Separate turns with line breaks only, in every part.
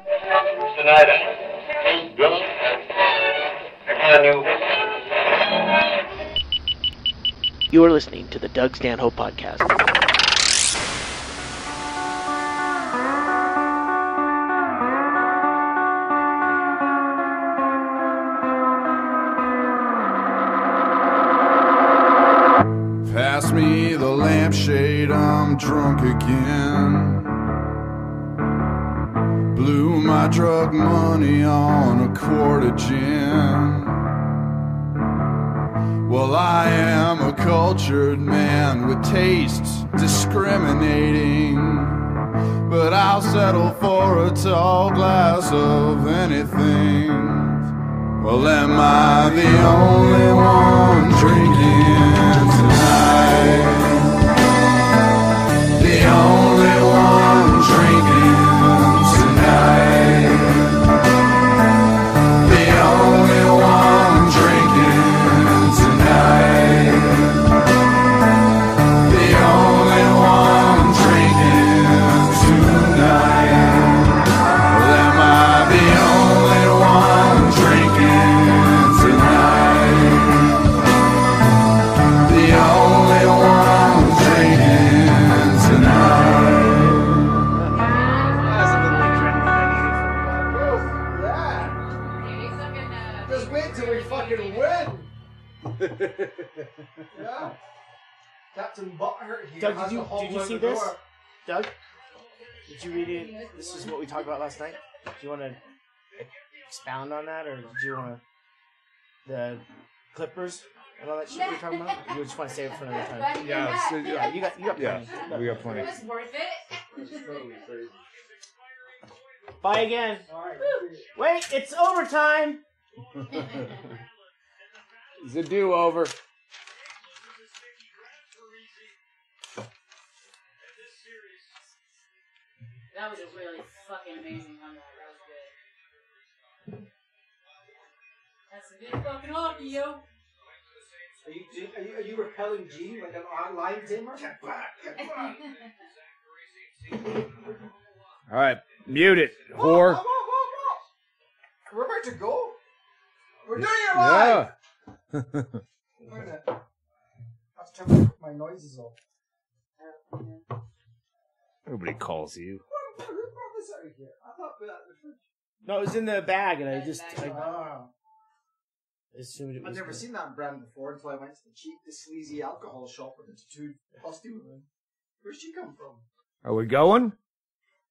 Tonight,
You are listening to the Doug Stanhope Podcast.
Pass me the lampshade, I'm drunk again. Blew my drug money on a quart of gin. Well, I am a cultured man with tastes discriminating, but I'll settle for a tall glass of anything. Well, am I the only one drinking tonight? The only one drinking tonight. The only one drinking tonight. The only one drinking tonight. Well, am I the only one drinking tonight? The only one drinking tonight.
That's a little trendy.
Just wait till we fucking win. Yeah. Captain Butthurt here.
Doug,
has
did
the whole
you see
load of
this?
door.
Doug, did you read it? This is what we talked about last night. Do you want to expound on that, or do you want to the Clippers and all that shit we were talking about? Or you just want to save it for another time?
Yeah, so,
Yeah, you got plenty.
we got plenty.
It was worth it.
Bye again. Wait, it's overtime.
It's a do-over.
That was a really fucking amazing one. That was good. That's some good fucking hockey, yo.
Are you repelling G like an online tamer? Get back, get back.
All right, mute it, whore.
We're about to go. We're doing it live.
Yeah.
Wait a minute. I have to turn my noises off.
Nobody calls you.
Who brought this out here? I thought we had the fridge.
No, it was in the bag, and I just
Ah.
assumed it was.
I've never seen that brand before until I went to the sleazy alcohol shop with the tattooed busty woman. Where'd she come from?
Are we going?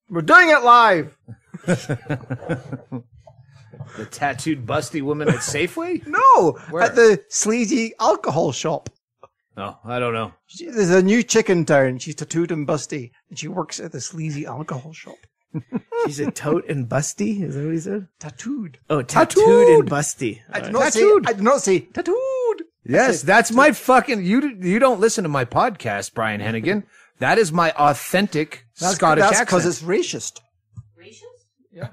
We're doing it live!
The tattooed busty woman at Safeway?
No!
Where?
At the sleazy alcohol shop.
No, I don't know.
There's a new chick in town. She's tattooed and busty, and she works at the sleazy alcohol shop.
She's a tote and busty. Is that what he said?
Tattooed.
Oh, tattooed and busty.
I did
All right.
not say tattooed.
Yes, that's my fucking... You don't listen to my podcast, Brian Hennigan. That is my authentic Scottish accent.
That's because it's racist.
Racist?
Yeah.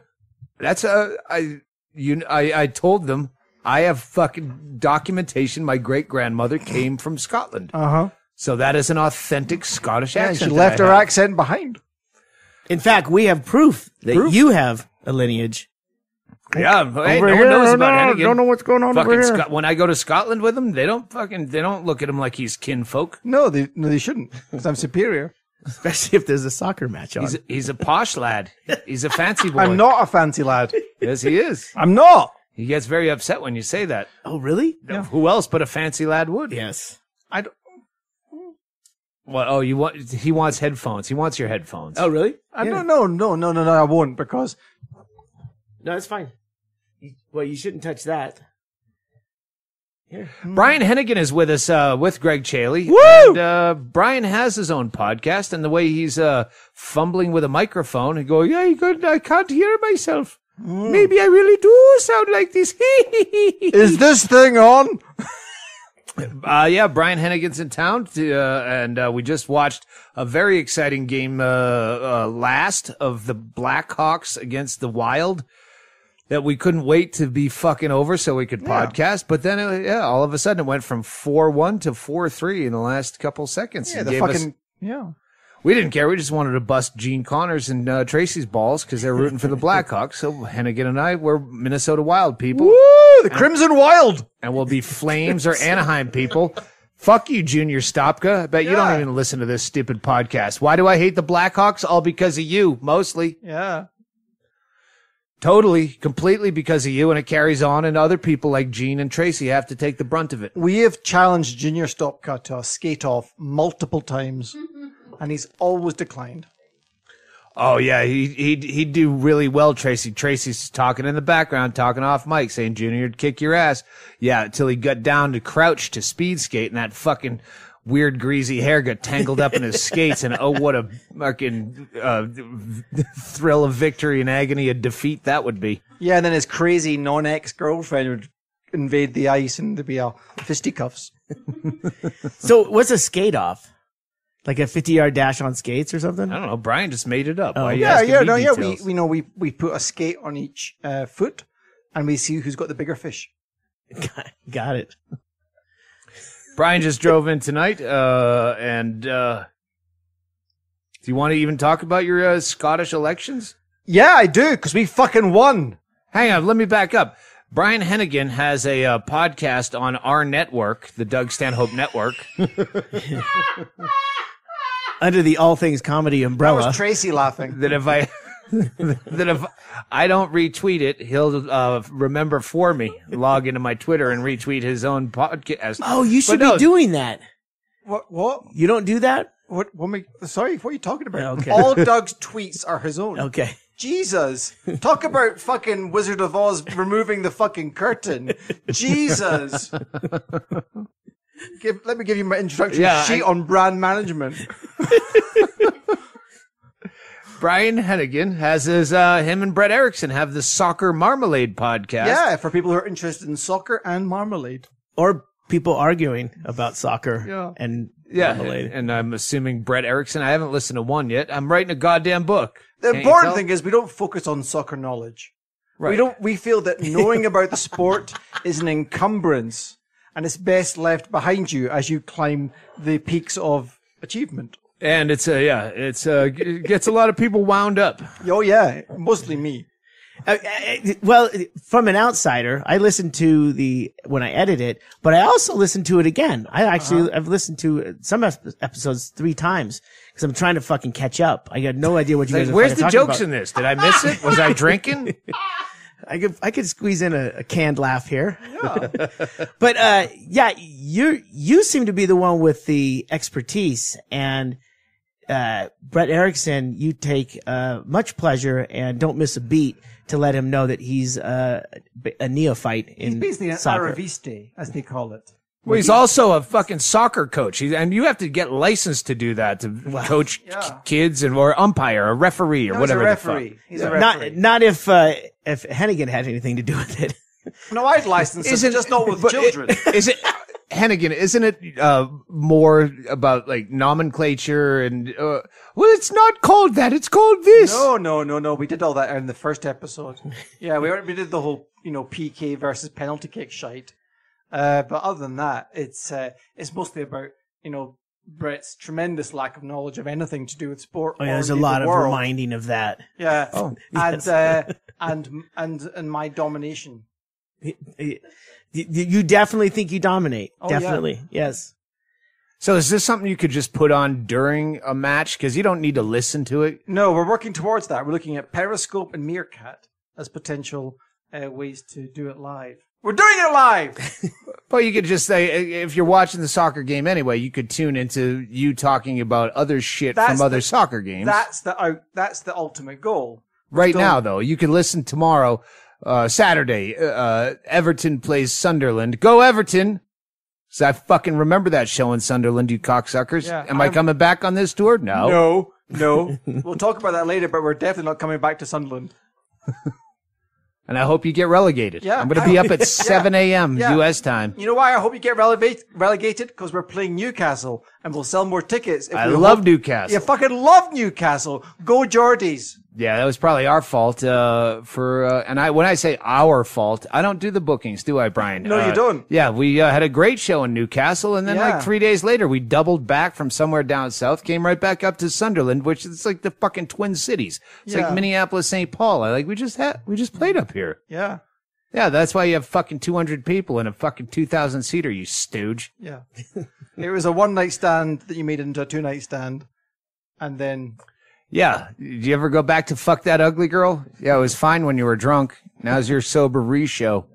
That's I told them I have fucking documentation. My great grandmother came from Scotland, so that is an authentic Scottish
Yeah,
accent.
she left her accent behind.
In fact, we have proof that you have a lineage.
Yeah, hey,
Over
no
here,
one knows
no,
about Hennigan.
don't know what's going on
Fucking
over here.
when I go to Scotland with them, they don't look at him like he's kinfolk.
No, they shouldn't, because I'm superior.
Especially if there's a soccer match on.
He's a posh lad. He's a fancy boy.
I'm not a fancy lad.
Yes, he is.
I'm not.
He gets very upset when you say that.
Oh, really?
Yeah. Who else but a fancy lad would?
Yes.
I don't.
What? Oh, he wants headphones. He wants your headphones.
Oh, really?
No, I won't, because
No, it's fine. Well, you shouldn't touch that. Here.
Brian Hennigan is with us, with Ggreg Chaille.
Woo!
And, Brian has his own podcast, and the way he's, fumbling with a microphone and go, yeah, I can't hear myself. Maybe I really do sound like this.
is this thing on?
Yeah, Brian Hennigan's in town, and we just watched a very exciting game last of the Blackhawks against the Wild that we couldn't wait to be fucking over so we could podcast. But then, all of a sudden it went from 4-1 to 4-3 in the last couple seconds.
Yeah,
It
the
gave
fucking
us-
yeah.
We didn't care. We just wanted to bust Gene Connors and Tracy's balls because they're rooting for the Blackhawks. So Hennigan and I, we're Minnesota Wild people.
Woo! The Crimson Wild!
And we'll be Flames or Anaheim people. Fuck you, Junior Stopka. I bet you don't even listen to this stupid podcast. Why do I hate the Blackhawks? All because of you, mostly.
Yeah.
Totally, completely because of you, and it carries on, and other people like Gene and Tracy have to take the brunt of it.
We have challenged Junior Stopka to a skate-off multiple times, and he's always declined.
Oh, yeah, he'd do really well, Tracy. Tracy's talking in the background, talking off mic, saying Junior'd kick your ass. Yeah, until he got down to crouch to speed skate, and that fucking weird greasy hair got tangled up in his skates, and oh, what a fucking thrill of victory and agony of defeat that would be.
Yeah, and then his crazy non-ex-girlfriend would invade the ice, and there'd be fisticuffs.
So what's a skate-off? Like a 50-yard dash on skates or something?
I don't know. Brian just made it up.
Oh,
Why are you asking me details?
We put a skate on each foot, and we see who's got the bigger fish.
Got it.
Brian just drove in tonight, and do you want to even talk about your Scottish elections?
Yeah, I do, because we fucking won.
Hang on, let me back up. Brian Hennigan has a podcast on our network, the Doug Stanhope Network.
Under the All Things Comedy umbrella.
That was Tracy laughing.
That if I don't retweet it, he'll remember for me, log into my Twitter and retweet his own podcast.
Oh, you should be doing that.
What?
You don't do that?
Sorry, what are you talking about?
Okay.
All Doug's tweets are his own.
Okay.
Jesus. Talk about fucking Wizard of Oz removing the fucking curtain. Jesus. Let me give you my introductory sheet on brand management.
Brian Hennigan has him and Brett Erickson have the Soccer Marmalade podcast.
Yeah, for people who are interested in soccer and marmalade.
Or people arguing about soccer and marmalade.
And I'm assuming Brett Erickson, I haven't listened to one yet. I'm writing a goddamn book.
The important thing is we don't focus on soccer knowledge.
Right.
We feel that knowing about the sport is an encumbrance, and it's best left behind you as you climb the peaks of achievement.
And it gets a lot of people wound up.
Oh yeah, mostly me.
Well, from an outsider, I listened to when I edit it, but I also listened to it again. I've listened to some episodes 3 times because I'm trying to fucking catch up. I got no idea what you guys are
Where's the jokes
about.
in this? Did I miss it? Was I drinking?
I could squeeze in a canned laugh here. Yeah. But, you seem to be the one with the expertise, and Brett Erickson, you take much pleasure and don't miss a beat to let him know that he's a neophyte in
He's basically an
soccer.
Araviste, as they call it.
Well, he's also a fucking soccer coach. And you have to get licensed to do that, to coach kids or umpire, a referee, or whatever.
He's a referee.
Not if Hennigan had anything to do with it.
No, I'd license him, just not with children.
Is it Hennigan? Isn't it more about like nomenclature and? Well, it's not called that. It's called this.
No. We did all that in the first episode. Yeah, we did the whole PK versus penalty kick shite. But other than that, it's mostly about Brett's tremendous lack of knowledge of anything to do with sport.
Oh, yeah, there's a lot of reminding of that.
Yeah.
Oh,
yes. And my domination.
You definitely think you dominate.
Oh,
definitely.
Yeah.
Yes.
So is this something you could just put on during a match? Because you don't need to listen to it.
No, we're working towards that. We're looking at Periscope and Meerkat as potential ways to do it live. We're doing it live!
Well, you could just say, if you're watching the soccer game anyway, you could tune into you talking about other shit from other soccer games.
That's the ultimate goal.
Right now, though, you can listen tomorrow, Saturday, Everton plays Sunderland. Go Everton! So I fucking remember that show in Sunderland, you cocksuckers. Yeah, Am I coming back on this tour? No.
No. We'll talk about that later, but we're definitely not coming back to Sunderland.
And I hope you get relegated.
Yeah,
I'm going to be up at 7 a.m. U.S. time.
You know why I hope you get relegated? Because we're playing Newcastle, and we'll sell more tickets.
I love Newcastle.
You fucking love Newcastle. Go Geordies.
Yeah, that was probably our fault. When I say our fault, I don't do the bookings, do I, Brian?
No, you don't.
Yeah, we had a great show in Newcastle, and then
Yeah.
like 3 days later, we doubled back from somewhere down south, came right back up to Sunderland, which is like the fucking Twin Cities. It's
Yeah.
like Minneapolis, St. Paul. We just played up here.
Yeah.
Yeah, that's why you have fucking 200 people in a fucking 2,000 seater, you stooge.
Yeah. It was a one night stand that you made into a 2-night stand, and then.
Yeah. Did you ever go back to fuck that ugly girl? Yeah, it was fine when you were drunk. Now's your sober re-show.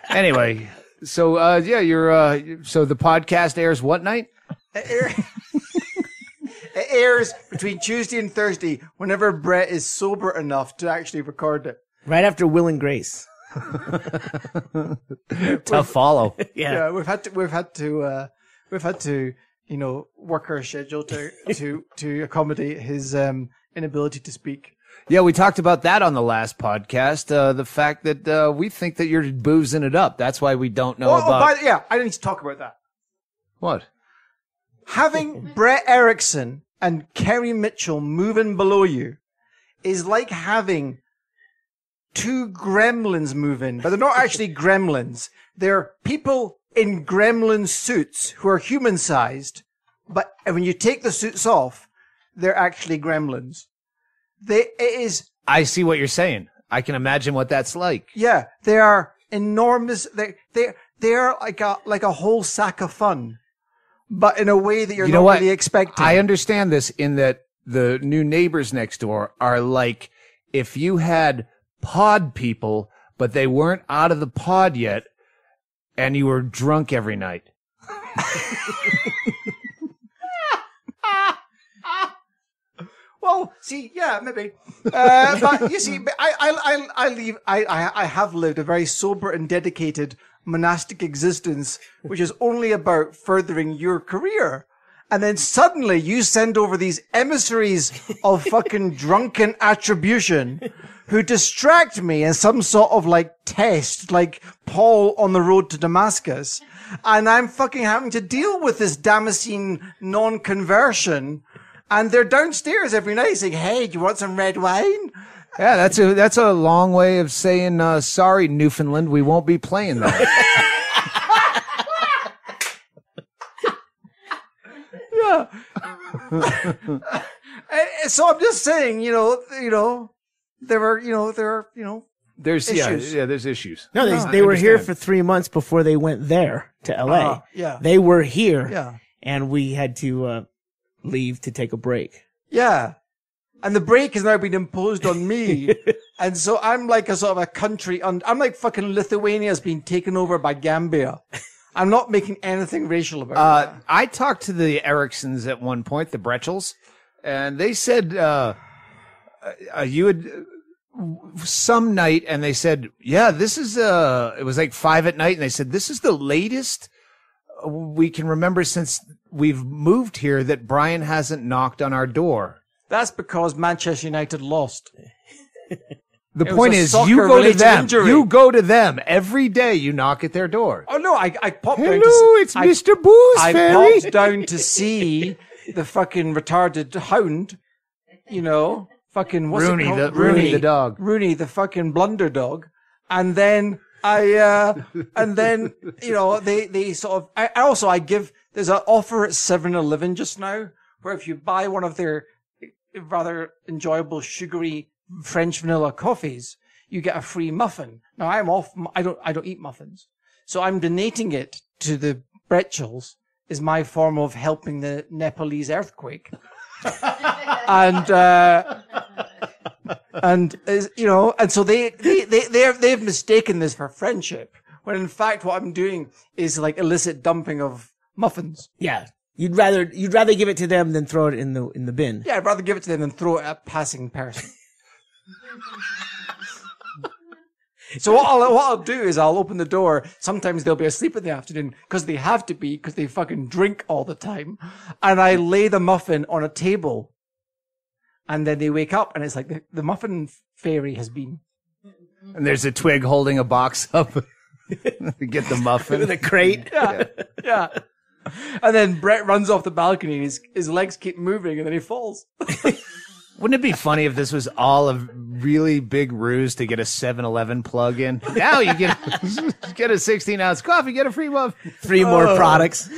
Anyway, so so the podcast airs what night?
It airs between Tuesday and Thursday whenever Brett is sober enough to actually record it.
Right after Will and Grace.
Tough follow.
Yeah.
We've had to work our schedule to accommodate his inability to speak.
Yeah, we talked about that on the last podcast. The fact that we think that you're boozing it up. That's why we don't know about.
I need to talk about that.
What?
Having Brett Erickson and Kerry Mitchell moving below you is like having two gremlins move in, but they're not actually gremlins. They're people in gremlin suits who are human-sized, but when you take the suits off, they're actually gremlins.
I see what you're saying. I can imagine what that's like.
Yeah, they are enormous. They're like a whole sack of fun, but in a way that you're not really expecting.
I understand this in that the new neighbors next door are like if you had pod people, but they weren't out of the pod yet, and you were drunk every night.
Well, see, yeah, maybe. But you see, I have lived a very sober and dedicated monastic existence, which is only about furthering your career. And then suddenly you send over these emissaries of fucking drunken attribution who distract me in some sort of like test, like Paul on the road to Damascus. And I'm fucking having to deal with this Damascene non-conversion. And they're downstairs every night saying, "Hey, do you want some red wine?"
Yeah, that's a long way of saying, sorry, Newfoundland, we won't be playing that.
Yeah. So I'm just saying, there are
There's
issues.
there's issues.
No, they were here for 3 months before they went there to LA.
Yeah.
They were here.
Yeah.
And we had to leave to take a break.
Yeah. And the break has now been imposed on me. And so I'm like a sort of a country, I'm like fucking Lithuania's been taken over by Gambia. I'm not making anything racial about it.
I talked to the Ericksons at one point, the Bretchels, and they said, you had some night, and they said, yeah, this is, it was like 5 p.m, and they said, this is the latest we can remember since we've moved here that Brian hasn't knocked on our door.
That's because Manchester United lost.
The point is, you go to them. Injury. You go to them every day. You knock at their door.
Oh no, I popped
Hello,
down to
it's Mr. Booze
I
Fairy.
popped down to see the fucking retarded hound. Fucking what's
Rooney,
it called?
Rooney the dog.
Rooney the fucking blunder dog. And then they sort of. I give. There's an offer at 7-Eleven just now where if you buy one of their rather enjoyable sugary French vanilla coffees, you get a free muffin. Now I'm off. I don't eat muffins, so I'm donating it to the Bretchels. Is my form of helping the Nepalese earthquake, and so they've mistaken this for friendship, when in fact what I'm doing is like illicit dumping of muffins.
Yeah. You'd rather give it to them than throw it in the bin.
Yeah, I'd rather give it to them than throw it at a passing person. So what I'll do is I'll open the door. Sometimes they'll be asleep in the afternoon because they have to be, because they fucking drink all the time. And I lay the muffin on a table. And then they wake up and it's like the muffin fairy has been.
And there's a twig holding a box up to get the muffin.
The crate.
Yeah. And then Brett runs off the balcony and his legs keep moving and then he falls.
Wouldn't it be funny if this was all a really big ruse to get a 7-Eleven plug in? Now you get get a 16-ounce coffee, get a free muffin.
3 more products.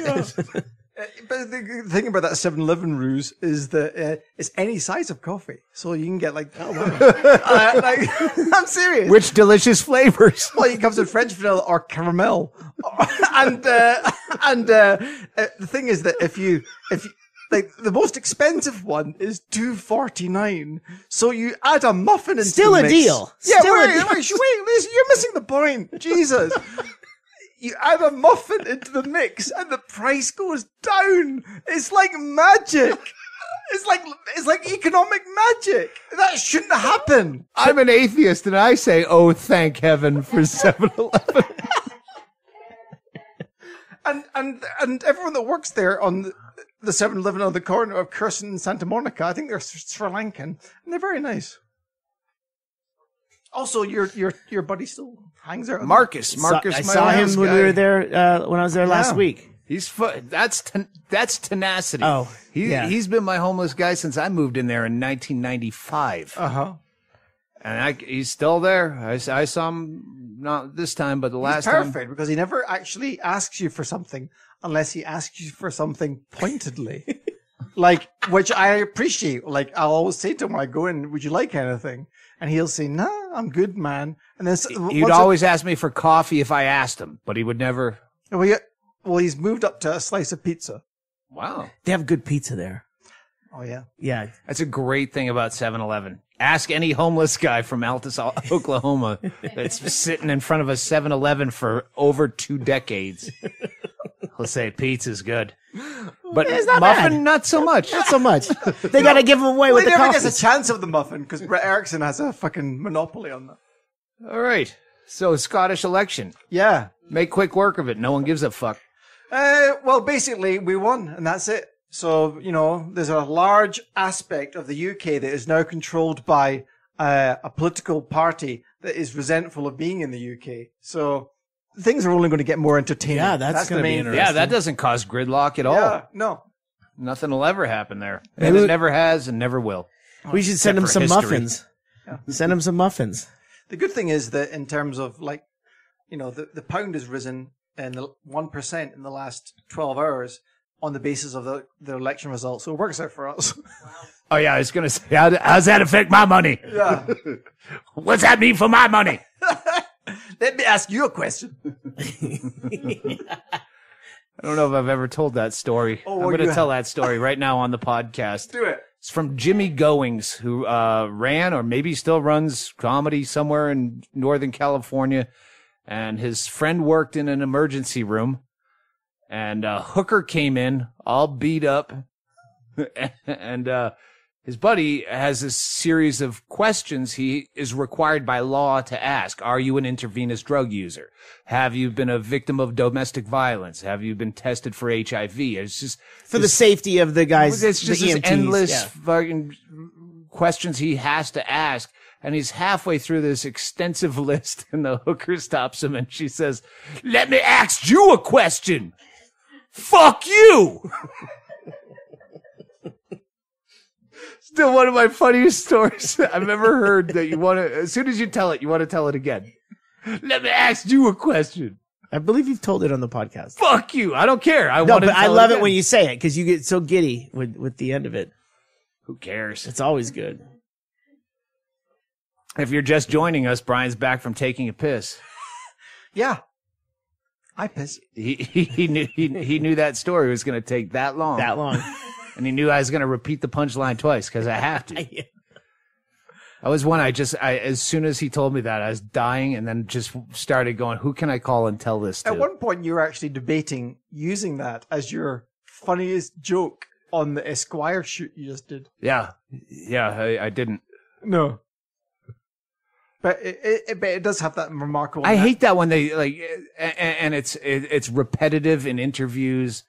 But the thing about that 7-Eleven ruse is that it's any size of coffee, so you can get like, I'm serious.
Which delicious flavors?
Well, it comes in French vanilla or caramel, and the thing is that if you like the most expensive one is $2.49, so you add a muffin into
Still
the
a
mix.
deal.
Yeah,
Still a
wait,
deal.
listen, you're missing the point. Jesus. You add a muffin into the mix and the price goes down. It's like magic. It's like economic magic. That shouldn't happen.
I'm an atheist, and I say, oh, thank heaven for 7-Eleven.
And everyone that works there on the 7-Eleven on the corner of Curson and Santa Monica, I think they're Sri Lankan, and they're very nice. Also, your buddy still hangs out.
Marcus,
I
my
saw him
house
when
guy.
we were there, when I was there last week.
He's that's tenacity.
Oh, yeah.
He's been my homeless guy since I moved in there in 1995. And he's still there. I saw him not this time, but the last
He's
time.
perfect because he never actually asks you for something unless he asks you for something pointedly. Like, which I appreciate. Like, I'll always say to him when I go in, would you like anything? And he'll say, nah, I'm good, man. And then
He'd always ask me for coffee if I asked him, but he would never.
Well, he's moved up to a slice of pizza.
Wow.
They have good pizza there.
Oh, yeah.
Yeah.
That's a great thing about 7-Eleven. Ask any homeless guy from Altus, Oklahoma that's sitting in front of a 7-Eleven for over 2 decades. He'll say pizza's good. But
It's not
muffin,
bad.
not so much.
Not so much. They got to give them away with
He
the
never
coffee.
gets a chance of the muffin because Brett Erickson has a fucking monopoly on that.
All right. So Scottish election.
Yeah.
Make quick work of it. No one gives a fuck.
Well, basically, we won, and that's it. So, there's a large aspect of the UK that is now controlled by a political party that is resentful of being in the UK. So, things are only going to get more entertaining.
Yeah, that's gonna
the
be
main
interesting.
Yeah, that doesn't cause gridlock at all.
Yeah, no.
Nothing will ever happen there.
Maybe
And it
we-
never has and never will.
We should send them
Except
some
for history.
muffins. Send them some muffins.
The good thing is that in terms of the pound has risen in 1% in the last 12 hours on the basis of the election results. So it works out for us.
Oh, yeah, I was going to say, how's that affect my money?
Yeah.
What's that mean for my money?
Let me ask you a question.
I don't know if I've ever told that story.
Oh,
I'm going to
you
tell that story right now on the podcast.
Do it.
It's from Jimmy Goings, who ran or maybe still runs comedy somewhere in Northern California. And his friend worked in an emergency room. And a hooker came in, all beat up. And his buddy has a series of questions he is required by law to ask. Are you an intravenous drug user? Have you been a victim of domestic violence? Have you been tested for HIV? It's just
For the safety of the guys,
it's just
the
this
EMTs.
endless
yeah.
fucking questions he has to ask. And he's halfway through this extensive list, and the hooker stops him, and she says, "Let me ask you a question. Fuck you." Still one of my funniest stories I've ever heard. That you want to, as soon as you tell it, you want to tell it again. Let me ask you a question.
I believe you've told it on the podcast.
Fuck you. I don't care. I
No,
want to
but I
tell
love it
again.
when you say it because you get so giddy with the end of it.
Who cares?
It's always good.
If you're just joining us, Brian's back from taking a piss.
Yeah. I piss.
He knew that story was going to take that long.
That long.
And he knew I was going to repeat the punchline twice because I have to.
Yeah.
I was one. As soon as he told me that, I was dying, and then just started going, "Who can I call and tell this to?"
At one point, you were actually debating using that as your funniest joke on the Esquire shoot you just did.
Yeah, I didn't.
No. But it does have that remarkable.
I hate that when they like, and it's repetitive in interviews.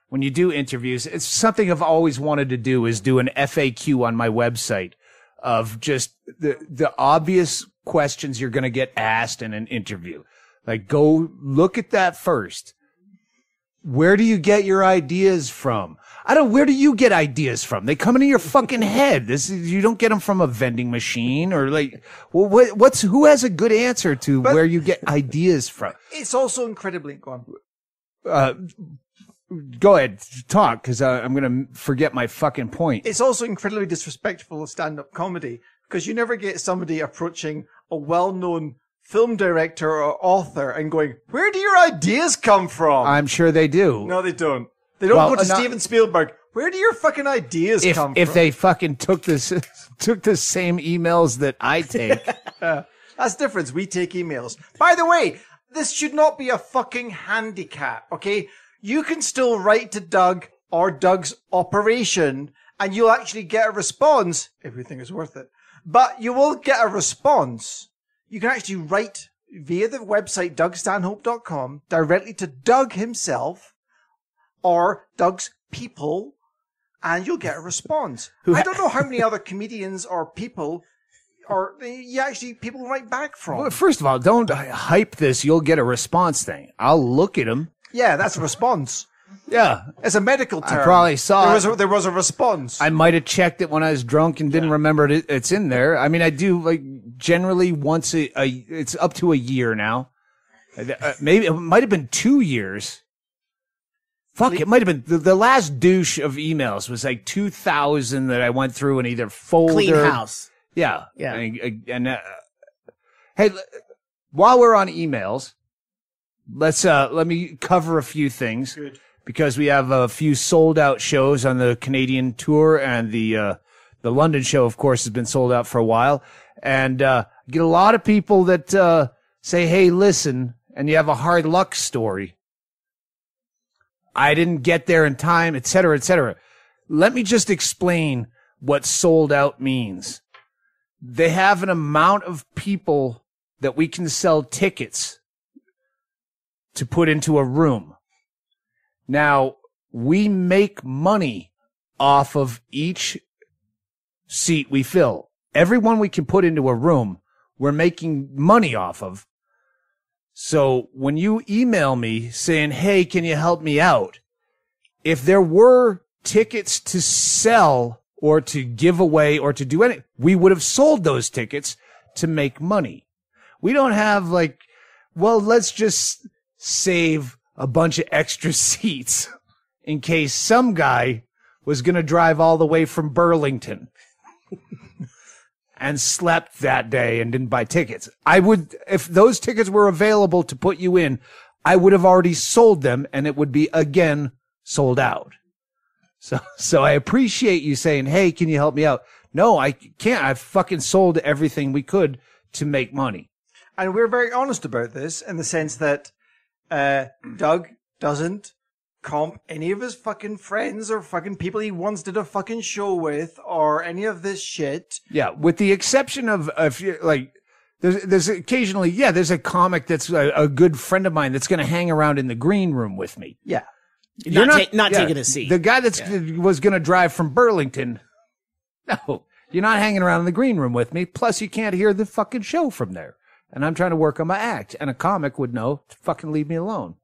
When you do interviews, it's something I've always wanted to do is do an FAQ on my website of just the obvious questions you're going to get asked in an interview. Like, go look at that first. Where do you get your ideas from? Where do you get ideas from? They come into your fucking head. You don't get them from a vending machine or like, well, who has a good answer to where you get ideas from?
It's also incredibly, go on.
Go ahead, talk, because I'm going to forget my fucking point.
It's also incredibly disrespectful of stand-up comedy because you never get somebody approaching a well-known film director or author and going, where do your ideas come from?
I'm sure they do.
No, they don't. They don't go to Steven Spielberg. Where do your fucking ideas come from?
If they fucking took the same emails that I take.
That's the difference. We take emails. By the way, this should not be a fucking handicap, okay? You can still write to Doug or Doug's operation and you'll actually get a response. Everything is worth it. But you will get a response. You can actually write via the website dougstanhope.com directly to Doug himself or Doug's people, and you'll get a response. I don't know how many other comedians or people people write back from.
Well, first of all, don't hype this "you'll get a response" thing. I'll look at them.
Yeah, that's a response.
Yeah.
It's a medical term.
I probably saw
there was a response.
I might have checked it when I was drunk and didn't remember it's in there. I mean, I do like generally once it's up to a year now. Maybe it might have been 2 years. Fuck, it might have been the last douche of emails was like 2,000 that I went through and either folded.
Clean house.
Yeah.
Yeah.
And hey, while we're on emails, let me cover a few things.
Good.
Because we have a few sold out shows on the Canadian tour, and the London show, of course, has been sold out for a while. And get a lot of people that say, "Hey, listen," and you have a hard luck story. I didn't get there in time, et cetera, et cetera. Let me just explain what sold out means. They have an amount of people that we can sell tickets to put into a room. Now, we make money off of each seat we fill. Everyone we can put into a room, we're making money off of. So when you email me saying, "Hey, can you help me out?" If there were tickets to sell or to give away or to do anything, we would have sold those tickets to make money. We don't have like, well, let's just save a bunch of extra seats in case some guy was going to drive all the way from Burlington and slept that day and didn't buy tickets. If those tickets were available to put you in, I would have already sold them and it would be again sold out. So I appreciate you saying, "Hey, can you help me out?" No, I can't. I've fucking sold everything we could to make money.
And we're very honest about this in the sense that Doug doesn't comp any of his fucking friends or fucking people he once did a fucking show with or any of this shit.
Yeah, with the exception of like, there's occasionally, there's a comic that's a good friend of mine that's going to hang around in the green room with me.
Yeah.
You're not taking a seat.
The guy was going to drive from Burlington. No, you're not hanging around in the green room with me. Plus, you can't hear the fucking show from there. And I'm trying to work on my act. And a comic would know to fucking leave me alone.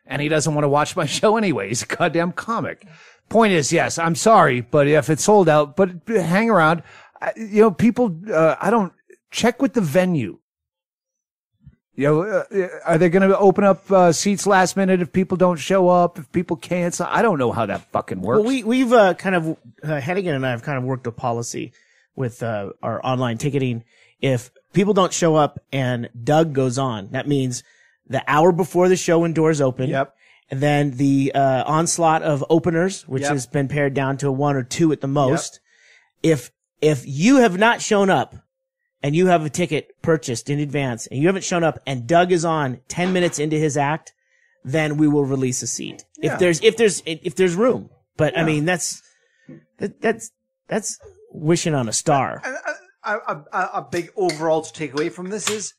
And he doesn't want to watch my show anyway. He's a goddamn comic. Point is, yes, I'm sorry, but if it's sold out, but hang around. People, I don't check with the venue. Are they going to open up seats last minute if people don't show up, if people cancel? I don't know how that fucking works.
Well, we've kind of, Hennigan and I have kind of worked a policy with our online ticketing. If people don't show up and Doug goes on, that means the hour before the show when doors open.
Yep.
And then the onslaught of openers, which has been pared down to 1 or 2 at the most. Yep. If you have not shown up and you have a ticket purchased in advance and you haven't shown up and Doug is on 10 minutes into his act, then we will release a seat. Yeah. If there's room. But I mean, that's wishing on a star.
A big overall to take away from this is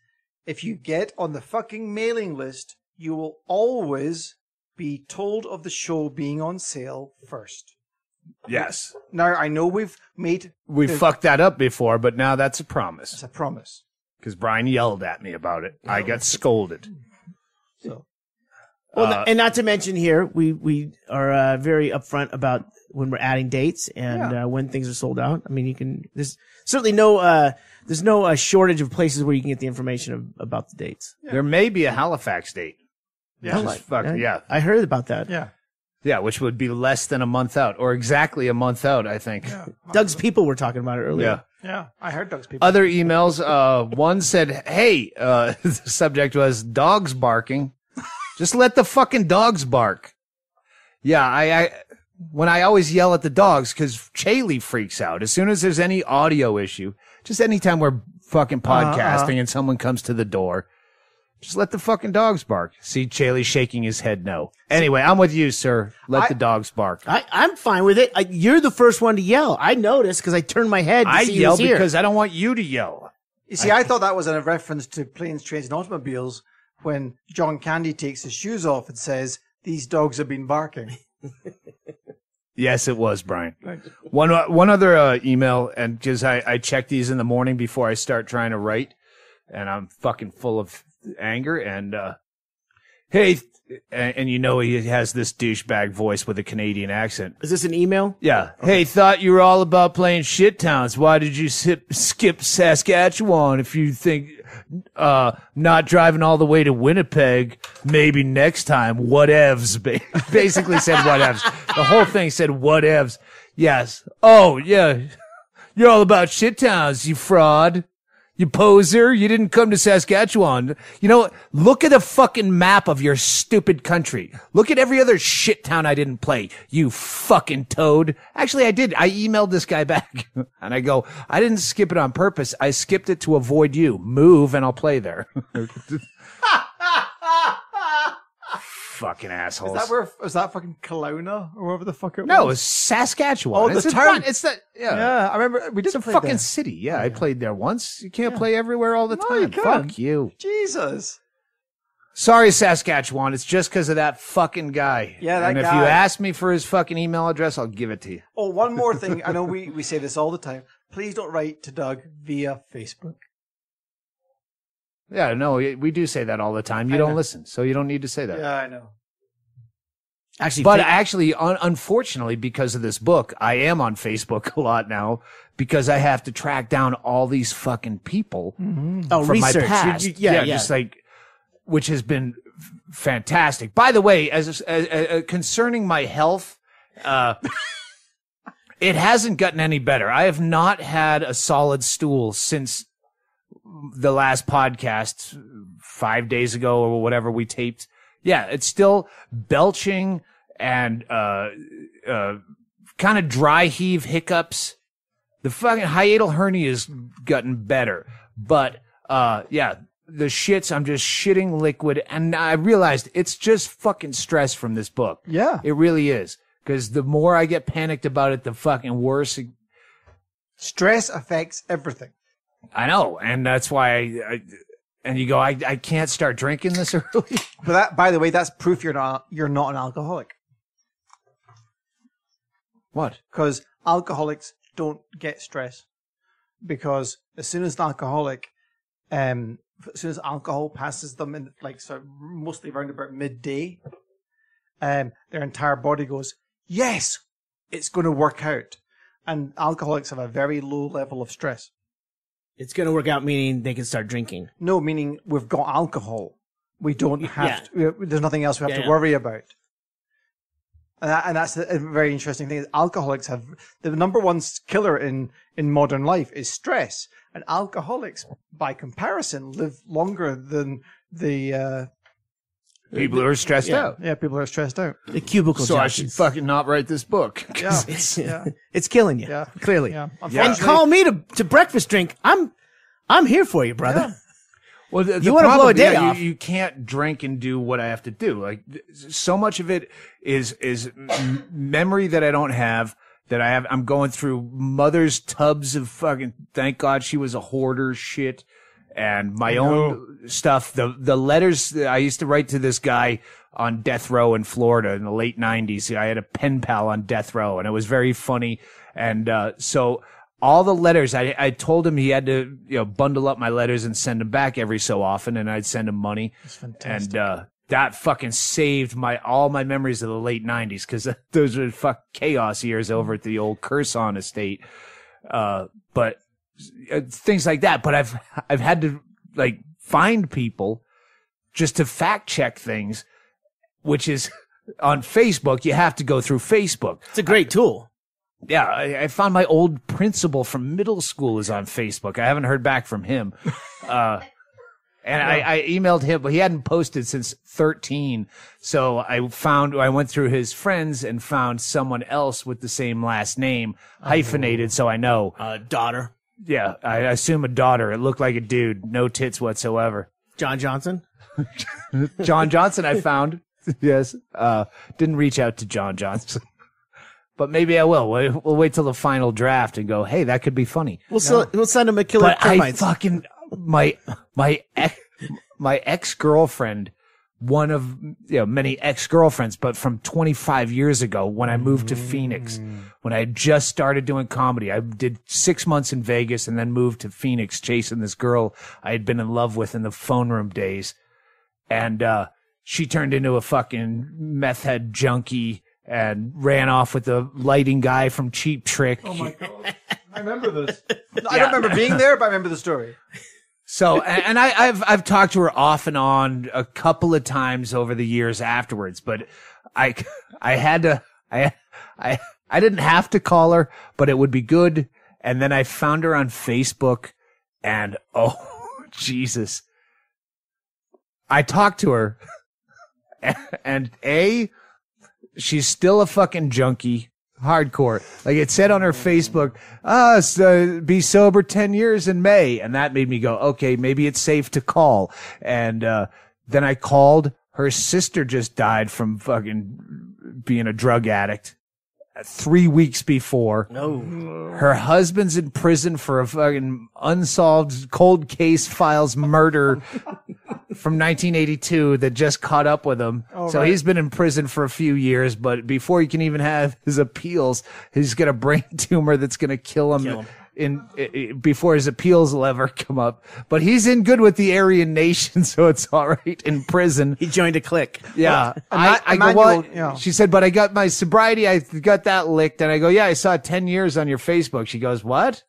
if you get on the fucking mailing list, you will always be told of the show being on sale first.
Yes.
Now, I know we've
fucked that up before, but now that's a promise.
It's a promise.
Because Brian yelled at me about it. I got scolded.
So,
Well, and not to mention here, we are very upfront about when we're adding dates and when things are sold out. I mean, there's certainly there's no shortage of places where you can get the information about the dates.
Yeah. There may be a Halifax date.
Yeah. I heard about that.
Yeah.
Yeah, which would be less than a month out, or exactly a month out, I think.
Yeah.
Doug's people were talking about it earlier.
Yeah, I heard Doug's people.
Other emails, one said, hey, the subject was dogs barking. Just let the fucking dogs bark. Yeah, when I always yell at the dogs, because Chaille freaks out. As soon as there's any audio issue, just anytime we're fucking podcasting and someone comes to the door, just let the fucking dogs bark. See, Chaille shaking his head no. Anyway, I'm with you, sir. Let the dogs bark.
I'm fine with it. You're the first one to yell. I noticed because I turned my head to see
yell
who's here.
because I don't want you to yell.
You see, I thought that was a reference to Planes, Trains, and Automobiles when John Candy takes his shoes off and says, "These dogs have been barking."
Yes, it was, Brian. One other email, and because I check these in the morning before I start trying to write, and I'm fucking full of anger, and hey, and you know he has this douchebag voice with a Canadian accent.
Is this an email?
Yeah. Okay. Hey, thought you were all about playing shit towns. Why did you skip Saskatchewan if you think not driving all the way to Winnipeg? Maybe next time. Whatevs. Basically said whatevs. The whole thing said whatevs. Yes. Oh, yeah. You're all about shit towns, you fraud. You poser, you didn't come to Saskatchewan. You know, look at the fucking map of your stupid country. Look at every other shit town I didn't play. You fucking toad. Actually, I did. I emailed this guy back and I go, I didn't skip it on purpose. I skipped it to avoid you. Move and I'll play there. Fucking assholes.
Is that fucking Kelowna or wherever the fuck it was?
No, it's Saskatchewan.
Oh, the town.
It's that. Yeah.
Yeah, I remember we did.
It's a fucking city. Yeah, I played there once. You can't play everywhere all the time.
You can.
Fuck you.
Jesus.
Sorry, Saskatchewan. It's just because of that fucking guy.
Yeah, that
guy. And if you ask me for his fucking email address, I'll give it to you.
Oh, one more thing. I know we say this all the time. Please don't write to Doug via Facebook.
Yeah, no, we do say that all the time. You don't listen, so you don't need to say that.
Yeah, I know.
Actually, unfortunately, because of this book, I am on Facebook a lot now because I have to track down all these fucking people from
research.
my past. Just like, which has been fantastic. By the way, as concerning my health, it hasn't gotten any better. I have not had a solid stool since the last podcast 5 days ago or whatever we taped. Yeah, it's still belching and kind of dry heave hiccups. The fucking hiatal hernia has gotten better. But yeah, the shits, I'm just shitting liquid. And I realized it's just fucking stress from this book.
Yeah.
It really is. Because the more I get panicked about it, the fucking worse.
Stress affects everything.
I know. And that's why and you go, I can't start drinking this early.
But that, by the way, that's proof you're not an alcoholic.
What?
Because alcoholics don't get stress. Because as soon as an alcoholic, as soon as alcohol passes them in, mostly around about midday, their entire body goes, yes, it's going to work out. And alcoholics have a very low level of stress.
It's going to work out, meaning they can start drinking.
No, meaning we've got alcohol. We don't have to, there's nothing else we have to worry about. And that's a very interesting thing. Alcoholics have, the number one killer in modern life is stress. And alcoholics, by comparison, live longer than the
people who are stressed out.
Yeah, people who are stressed out.
The cubicle
So
jockeys.
I should fucking not write this book.
Yeah,
It's killing you.
Yeah.
Clearly.
Yeah.
And call me to breakfast drink. I'm here for you, brother.
Yeah.
Well,
you want to blow a day off.
You can't drink and do what I have to do. Like, so much of it is memory that I don't have, that I have. I'm going through mother's tubs of fucking, thank God she was a hoarder shit, and my own stuff. The letters that I used to write to this guy on death row in Florida in the late 90s. I had a pen pal on death row, and it was very funny. And so all the letters, I told him he had to, bundle up my letters and send them back every so often, and I'd send him money.
That's fantastic.
And that fucking saved all my memories of the late 90s, because those were chaos years over at the old Curson estate. But things like that. But I've had to like find people just to fact check things, which is on Facebook. You have to go through Facebook.
It's a great tool.
Yeah, I found my old principal from middle school is on Facebook. I haven't heard back from him. And I emailed him, but he hadn't posted since 13. So I went through his friends and found someone else with the same last name, hyphenated, so I know.
Daughter.
Yeah, I assume a daughter. It looked like a dude. No tits whatsoever.
John Johnson?
John Johnson I found. Yes. Didn't reach out to John Johnson. But maybe I will. We'll wait till the final draft and go, hey, that could be funny.
We'll send him a killer.
But I fucking... My ex-girlfriend, one of many ex-girlfriends, but from 25 years ago when I moved to Phoenix, when I had just started doing comedy. I did 6 months in Vegas and then moved to Phoenix chasing this girl I had been in love with in the phone room days. And she turned into a fucking meth head junkie and ran off with the lighting guy from Cheap Trick.
Oh my God. I remember this. I don't remember being there, but I remember the story.
So, and I've talked to her off and on a couple of times over the years afterwards, but I didn't have to call her, but it would be good. And then I found her on Facebook and oh, Jesus. I talked to her and she's still a fucking junkie. Hardcore. Like it said on her Facebook, be sober 10 years in May. And that made me go, okay, maybe it's safe to call. And then I called. Her sister just died from fucking being a drug addict 3 weeks before.
No.
Her husband's in prison for a fucking unsolved cold case files murder from 1982 that just caught up with him.
Oh,
so
right.
He's been in prison for a few years, but before he can even have his appeals, he's got a brain tumor that's going to kill him. Before his appeals will ever come up. But he's in good with the Aryan Nation, so it's all right in prison.
He joined a clique.
Yeah. I go,
Emmanuel,
well, she said, but I got my sobriety. I got that licked. And I go, yeah, I saw 10 years on your Facebook. She goes, what?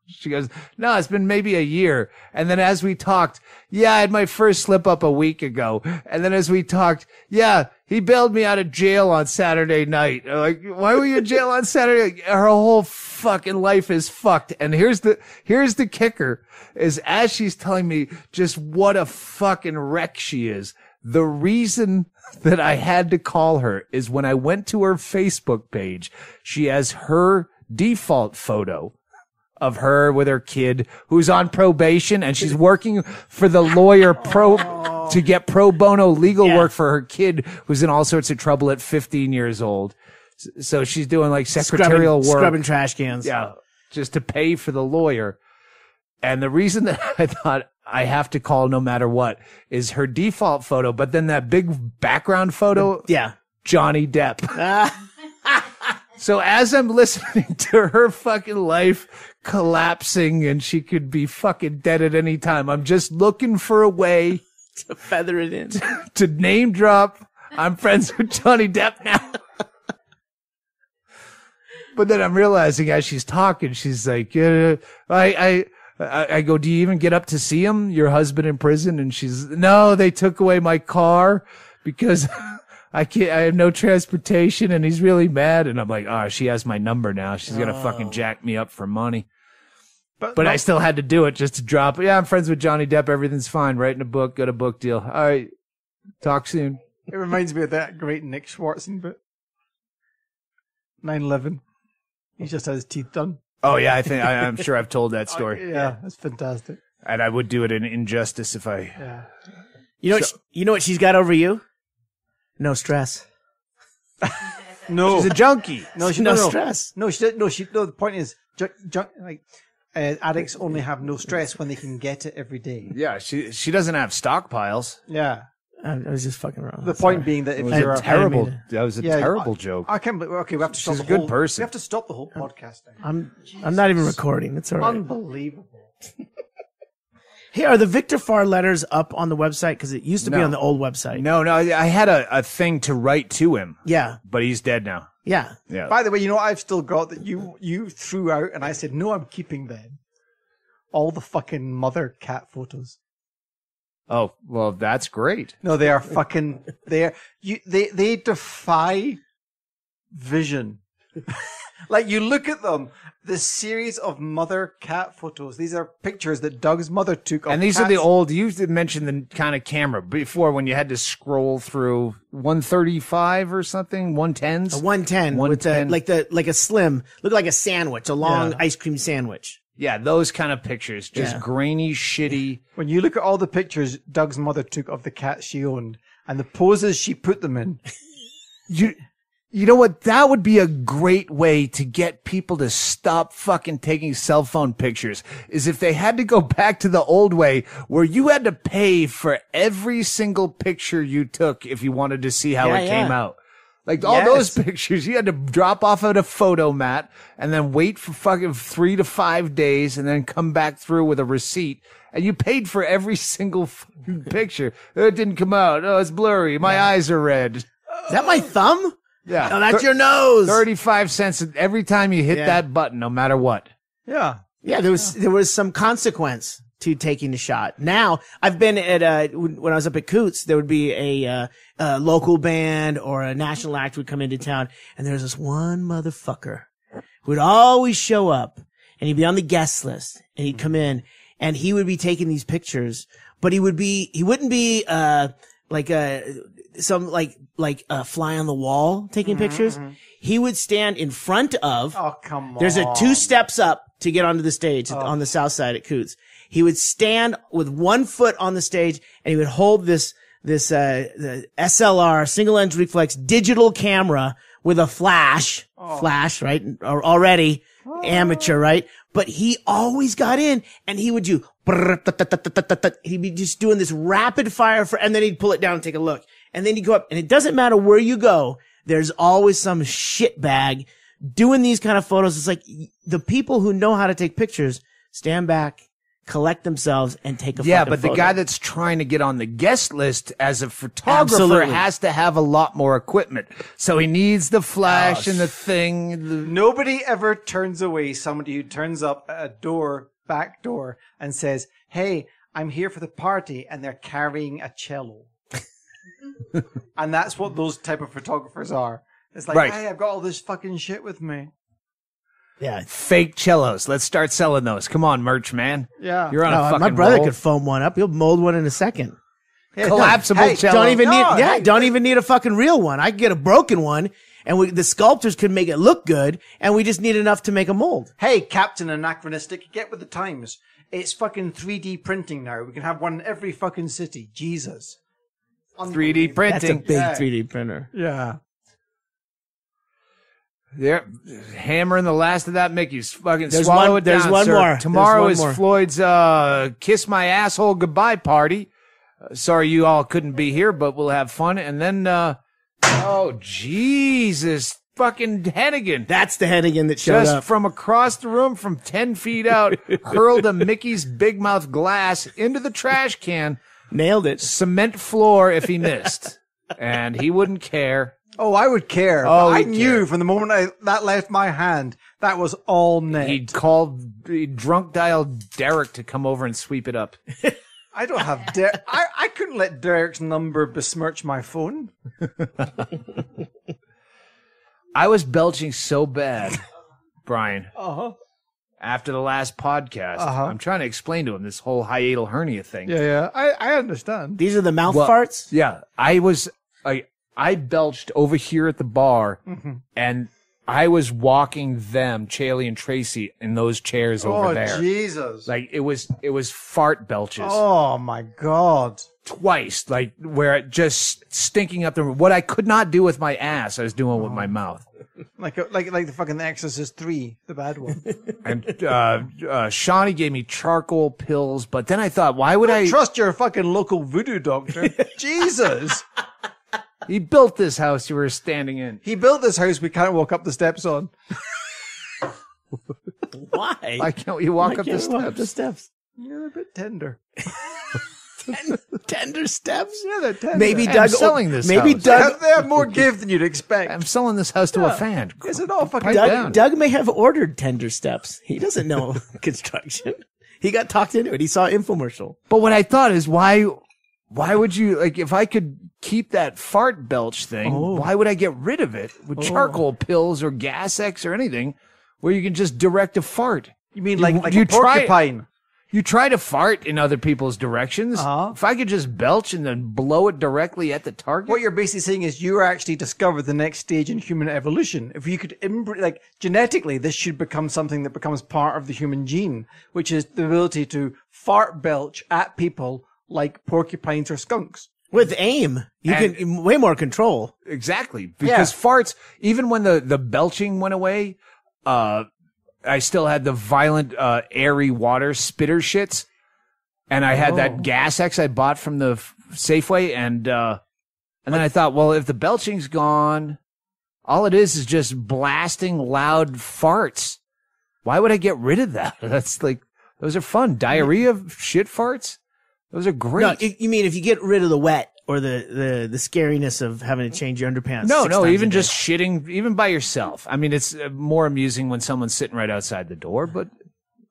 She goes, no, it's been maybe a year. And then as we talked, yeah, I had my first slip up a week ago. And then as we talked, yeah, he bailed me out of jail on Saturday night. I'm like, why were you in jail on Saturday? Her whole fucking life is fucked. And here's the kicker is as she's telling me just what a fucking wreck she is. The reason that I had to call her is when I went to her Facebook page, she has her default photo of her with her kid who's on probation and she's working for the lawyer to get pro bono legal work for her kid who's in all sorts of trouble at 15 years old. So she's doing like secretarial work.
Scrubbing trash cans.
Yeah. Just to pay for the lawyer. And the reason that I thought I have to call no matter what is her default photo, but then that big background photo.
Yeah.
Johnny Depp. So as I'm listening to her fucking life collapsing and she could be fucking dead at any time, I'm just looking for a way
to feather it in.
To name drop. I'm friends with Johnny Depp now. But then I'm realizing as she's talking, she's like, I go, do you even get up to see him? Your husband in prison? And she's, no, they took away my car because I have no transportation and he's really mad. And I'm like, oh, she has my number now. She's going to fucking jack me up for money. But I still had to do it just to drop. Yeah, I'm friends with Johnny Depp. Everything's fine. Writing a book. Got a book deal. All right. Talk soon.
It reminds me of that great Nick Swartzen bit. 9/11. He just had his teeth done.
Oh yeah, I'm sure I've told that story.
Yeah, that's fantastic.
And I would do it in injustice if I.
Yeah.
You know what she's got over you? No stress.
No,
she's a junkie.
No stress.
No, she. No, the point is, addicts only have no stress when they can get it every day.
Yeah, she doesn't have stockpiles.
Yeah.
I was just fucking wrong.
The point being that if
it was
you're
a terrible, that was a terrible
joke.
joke.
I can't believe. Okay, we have to stop
She's
the
a
whole.
good person.
We have to stop the whole podcast now.
I'm not even recording. It's all right.
Unbelievable.
Hey, are the Victor Farr letters up on the website? Because it used to be
No.
on the old website.
No, I had a thing to write to him,
Yeah.
but he's dead now.
Yeah.
Yeah.
By the way, you know what I've still got that you threw out, and I said no, I'm keeping them. All the fucking mother cat photos.
Oh, well, that's great.
No, they are fucking. They defy vision. Like, you look at them, the series of mother cat photos. These are pictures that Doug's mother took of
And these are
cats.
the old, you mentioned the kind of camera before when you had to scroll through 135 or something, 110s.
A 110 with
110.
like a slim, look like a sandwich, a long ice cream sandwich.
Yeah, those kind of pictures. Just grainy, shitty.
When you look at all the pictures Doug's mother took of the cats she owned and the poses she put them in.
You know what? That would be a great way to get people to stop fucking taking cell phone pictures, is if they had to go back to the old way where you had to pay for every single picture you took if you wanted to see how it came out. Like all those pictures, you had to drop off at a photo mat and then wait for fucking 3 to 5 days and then come back through with a receipt. And you paid for every single fucking picture. It didn't come out. Oh, it's blurry. My eyes are red.
Is that my thumb?
Yeah.
Oh, that's your nose.
35 cents every time you hit that button, no matter what.
Yeah.
Yeah, there was some consequence to taking the shot. Now, I've been at when I was up at Coots, there would be a local band or a national act would come into town, and there's this one motherfucker who would always show up, and he'd be on the guest list, and he'd come in, and he would be taking these pictures, but he wouldn't be like a fly on the wall taking pictures. He would stand in front of.
Oh, come on.
There's 2 steps up to get onto the stage on the south side at Coots. He would stand with 1 foot on the stage and he would hold the SLR single lens reflex digital camera with a flash, right? Already amateur, right? But he always got in and he would do, he'd be just doing this rapid fire and then he'd pull it down and take a look. And then he'd go up, and it doesn't matter where you go, there's always some shitbag doing these kind of photos. It's like the people who know how to take pictures stand back, collect themselves, and take a
Yeah,
fucking
but the
photo.
guy that's trying to get on the guest list as a photographer has to have a lot more equipment. So he needs the flash and the thing.
Nobody ever turns away somebody who turns up at a back door, and says, "Hey, I'm here for the party," and they're carrying a cello. And that's what those type of photographers are. It's like, hey, I've got all this fucking shit with me.
Yeah.
Fake cellos. Let's start selling those. Come on, merch man.
Yeah.
You're on a fucking
my brother
roll.
could foam one up. He'll mold one in a second.
Collapsible cello.
Don't even need a fucking real one. I could get a broken one, and the sculptors could make it look good, and we just need enough to make a mold.
Hey, Captain Anachronistic, get with the times. It's fucking 3D printing now. We can have one in every fucking city. Jesus.
3D printing.
That's a big 3D printer.
Yeah.
They're hammering the last of that Mickey's. Fucking
There's
swallow
one-
it down,
there's one
sir.
more.
Tomorrow
There's one
is
more.
Floyd's Kiss My Asshole Goodbye party. Sorry you all couldn't be here, but we'll have fun. And then, oh, Jesus. Fucking Hennigan.
That's the Hennigan that showed
Just
up.
from across the room, from 10 feet out, hurled a Mickey's Big Mouth glass into the trash can.
Nailed it.
Cement floor if he missed. And he wouldn't care.
Oh, I would care.
Oh,
I
he'd
knew
care.
from the moment that left my hand, that was all net.
He drunk dialed Derek to come over and sweep it up.
I don't have Derek. I couldn't let Derek's number besmirch my phone.
I was belching so bad, Brian,
Uh-huh.
after the last podcast.
Uh-huh.
I'm trying to explain to him this whole hiatal hernia thing.
Yeah. I understand.
These are the mouth
Well,
farts?
Yeah, I belched over here at the bar, and I was walking them, Chaille and Tracy, in those chairs over there.
Oh, Jesus.
Like it was fart belches
Oh, my God.
twice, like where it just stinking up the room. What I could not do with my ass, I was doing with my mouth.
Like the fucking Exorcist 3, the bad one.
And Shawnee gave me charcoal pills, but then I thought, why would I?
Trust your fucking local voodoo doctor. Jesus.
He built this house you were standing in.
He built this house we can't walk up the steps on.
Why?
Why can't we walk
Why
up the
can't we
steps?
walk up the steps?
Yeah, they're a bit tender.
Tender steps.
Yeah, they're tender.
Maybe
I'm
Doug.
selling this
Maybe
house.
Doug.
They have more give than you'd expect.
I'm selling this house to a fan.
Is it all fucking
Doug may have ordered tender steps. He doesn't know construction. He got talked into it. He saw an infomercial.
But what I thought is why would you, like, if I could keep that fart belch thing, why would I get rid of it with charcoal pills or Gas X or anything where you can just direct a fart?
You mean like
you
a porcupine?
You try to fart in other people's directions. If I could just belch and then blow it directly at the target.
What you're basically saying is you actually discovered the next stage in human evolution. If you could, like, genetically, this should become something that becomes part of the human gene, which is the ability to fart belch at people like porcupines or skunks.
With aim, you can way more control.
Exactly. Because farts, even when the belching went away, I still had the violent, airy water spitter shits. And I had that Gas X I bought from the Safeway. And then I thought, well, if the belching's gone, all it is just blasting loud farts. Why would I get rid of that? That's like, those are fun. Diarrhea shit farts. Those are great.
No, you mean if you get rid of the wet or the scariness of having to change your underpants?
No, even just shitting, even by yourself. I mean, it's more amusing when someone's sitting right outside the door, but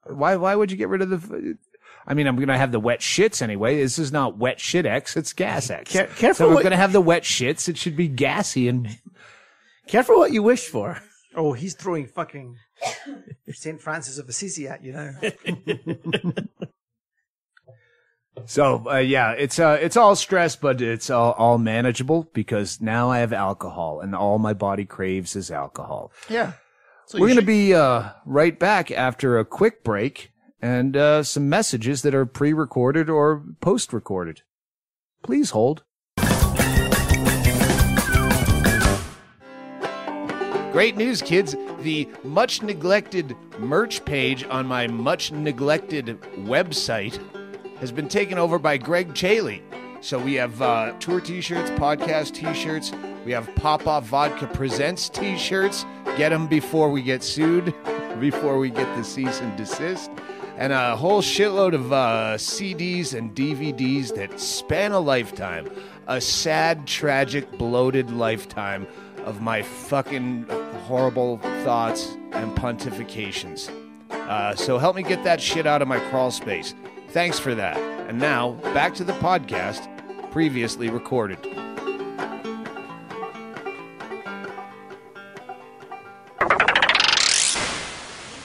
why would you get rid of the, I mean, I'm going to have the wet shits anyway. This is not wet shit X, it's Gas X.
Careful.
So we're going to have the wet shits. It should be gassy and.
Careful what you wish for.
Oh, he's throwing fucking St. Francis of Assisi at you now.
So, yeah, it's all stress, but it's all manageable because now I have alcohol and all my body craves is alcohol.
Yeah. So
we're going to be, right back after a quick break and, some messages that are pre-recorded or post-recorded. Please hold. Great news, kids. The much neglected merch page on my much neglected website has been taken over by Ggreg Chaille. So we have tour t-shirts, podcast t-shirts. We have Pop-Off Vodka Presents t-shirts. Get them before we get sued, before we get the cease and desist. And a whole shitload of CDs and DVDs that span a lifetime. A sad, tragic, bloated lifetime of my fucking horrible thoughts and pontifications. So help me get that shit out of my crawl space. Thanks for that. And now, back to the podcast, previously recorded.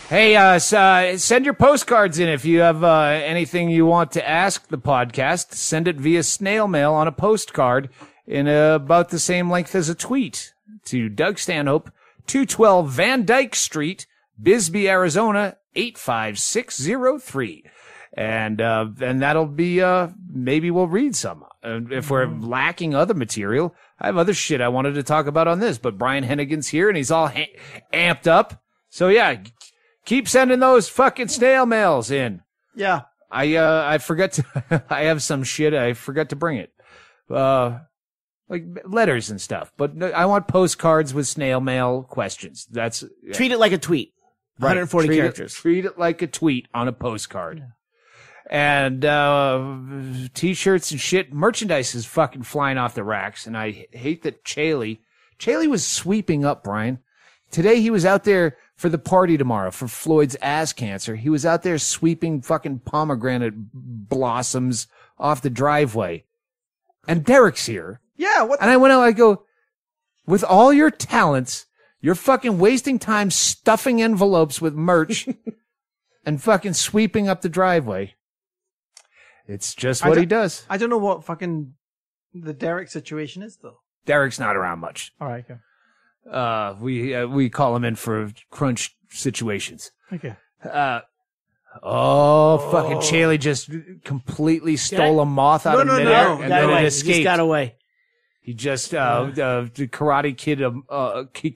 Hey, send your postcards in if you have anything you want to ask the podcast. Send it via snail mail on a postcard in about the same length as a tweet to Doug Stanhope, 212 Van Dyke Street, Bisbee, Arizona, 85603. And that'll be, maybe we'll read some. If we're lacking other material, I have other shit I wanted to talk about on this, but Brian Hennigan's here and he's all amped up. So yeah, keep sending those fucking snail mails in.
Yeah.
I forgot to, I have some shit, I forgot to bring it. Like letters and stuff, but I want postcards with snail mail questions.
Treat it like a tweet. 140 characters.
Treat it like a tweet on a postcard. Yeah. And t-shirts and shit. Merchandise is fucking flying off the racks, and I hate that Chaille was sweeping up, Brian. Today he was out there for the party tomorrow for Floyd's ass cancer. He was out there sweeping fucking pomegranate blossoms off the driveway. And Derek's here.
Yeah, what?
And I went out, I go, with all your talents, you're fucking wasting time stuffing envelopes with merch and fucking sweeping up the driveway. It's just what he does.
I don't know what fucking the Derek situation is, though.
Derek's not around much.
All right, okay.
We call him in for crunch situations.
Okay.
Fucking Chaille just completely stole a moth out of midair and then it escaped.
He just got away.
He just Karate Kid